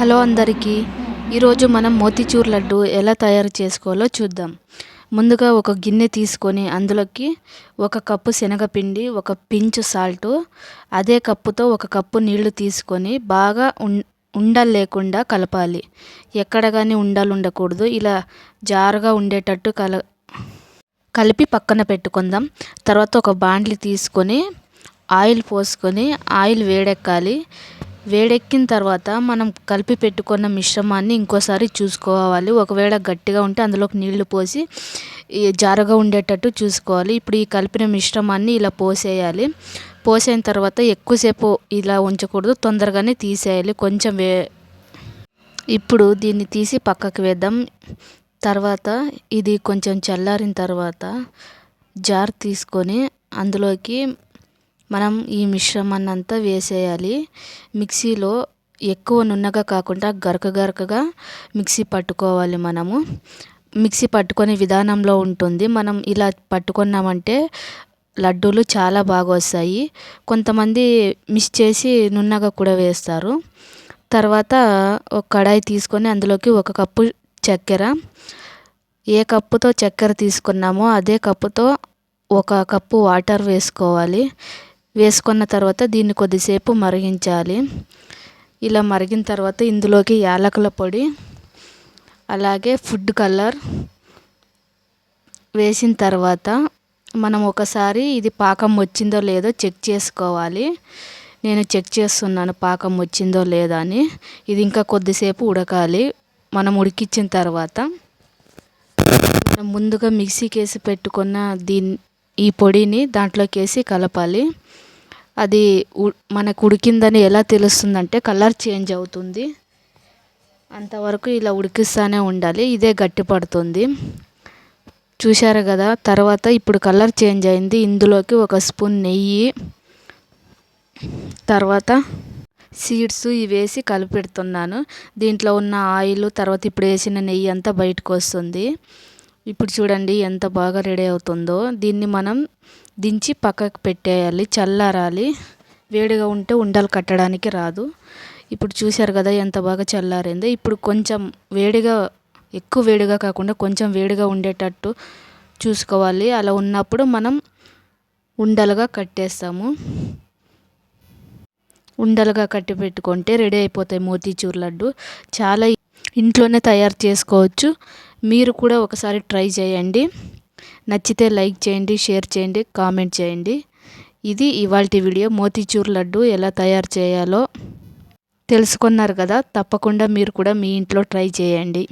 Hello అందరికీ, ఈరోజు మనం మోతీచూర్ లడ్డు ఎలా తయారు చేసుకోవాలో చూద్దాం. ముందుగా ఒక గిన్నె తీసుకొని అందులోకి 1 కప్పు శనగపిండి, 1 పించ్ సాల్ట్, అదే కప్పుతో 1 కప్పు నీళ్లు తీసుకొని బాగా ఉండలు లేకుండా కలపాలి. ఎక్కడ కానీ ఉండలు ఉండకూడదు. ఇలా జారుగా ఉండేటట్టు కలిపి పక్కన పెట్టుకుందాం. తర్వాత ఒక బాండ్లి తీసుకొని ఆయిల్ పోసుకొని ఆయిల్ వేడెక్కాలి. వేడెక్కిన తర్వాత మనం కలిపి పెట్టుకున్న మిశ్రమాన్ని ఇంకోసారి చూసుకోవాలి. ఒకవేళ గట్టిగా ఉంటే అందులోకి నీళ్లు పోసి జారుగా ఉండేటట్టు చూసుకోవాలి. ఇప్పుడు ఈ కలిపిన మిశ్రమాన్ని ఇలా పోసేయాలి. పోసిన తర్వాత ఎక్కువసేపు ఇలా ఉంచకూడదు, తొందరగానే తీసేయాలి. ఇప్పుడు దీన్ని తీసి పక్కకు వేద్దాం. తర్వాత ఇది కొంచెం చల్లారిన తర్వాత జార్ తీసుకొని అందులోకి మనం ఈ మిశ్రమాన్ని అంతా వేసేయాలి. మిక్సీలో ఎక్కువ నున్నగా కాకుండా గరకగా మిక్సీ పట్టుకోవాలి. మిక్సీ పట్టుకునే విధానంలో ఉంటుంది. మనం ఇలా పట్టుకున్నామంటే లడ్డూలు చాలా బాగా వస్తాయి. కొంతమంది మిక్స్ చేసి నున్నగా కూడా వేస్తారు. తర్వాత ఒక కడాయి తీసుకొని అందులోకి 1 కప్పు చక్కెర, ఏ కప్పుతో చక్కెర తీసుకున్నామో అదే కప్పుతో 1 కప్పు వాటర్ వేసుకోవాలి. వేసుకున్న తర్వాత దీన్ని కొద్దిసేపు మరిగించాలి. ఇలా మరిగిన తర్వాత ఇందులోకి యాలకుల పొడి, అలాగే ఫుడ్ కలర్ వేసిన తర్వాత మనం ఒకసారి ఇది పాకం వచ్చిందో లేదో చెక్ చేసుకోవాలి. నేను చెక్ చేస్తున్నాను పాకం వచ్చిందో లేదా అని. ఇది ఇంకా కొద్దిసేపు ఉడకాలి. మనం ఉడికించిన తర్వాత మనం ముందుగా మిక్సీకి వేసి పెట్టుకున్న ఈ పొడిని దాంట్లోకి వేసి కలపాలి. అది మనకు ఉడికిందని ఎలా తెలుస్తుందంటే కలర్ చేంజ్ అవుతుంది. అంతవరకు ఇలా ఉడికిస్తూనే ఉండాలి. ఇదే గట్టి పడుతుంది. చూశారు కదా. తర్వాత ఇప్పుడు కలర్ చేంజ్ అయింది. ఇందులోకి 1 స్పూన్ నెయ్యి, తర్వాత సీడ్స్ ఇవి వేసి కలిపెడుతున్నాను. దీంట్లో ఉన్న ఆయిల్ తర్వాత ఇప్పుడు వేసిన నెయ్యి అంతా బయటకు వస్తుంది. ఇప్పుడు చూడండి ఎంత బాగా రెడీ అవుతుందో. దీన్ని మనం దించి పక్కకు పెట్టేయాలి, చల్లారాలి. వేడిగా ఉంటే ఉండలు కట్టడానికి రాదు. ఇప్పుడు చూశారు కదా ఎంత బాగా చల్లారిందో. ఇప్పుడు కొంచెం ఎక్కువ వేడిగా కాకుండా కొంచెం వేడిగా ఉండేటట్టు చూసుకోవాలి. అలా ఉన్నప్పుడు మనం ఉండలుగా కట్టేస్తాము. ఉండలుగా కట్టి పెట్టుకుంటే రెడీ అయిపోతాయి మోతీచూర్ లడ్డు. చాలా ఇంట్లోనే తయారు చేసుకోవచ్చు. మీరు కూడా ఒకసారి ట్రై చేయండి. నచ్చితే లైక్ చేయండి, షేర్ చేయండి, కామెంట్ చేయండి. ఇది ఇవాల్టి వీడియో. మోతీచూర్ లడ్డు ఎలా తయారు చేయాలో తెలుసుకున్నారు కదా. తప్పకుండా మీరు కూడా మీ ఇంట్లో ట్రై చేయండి.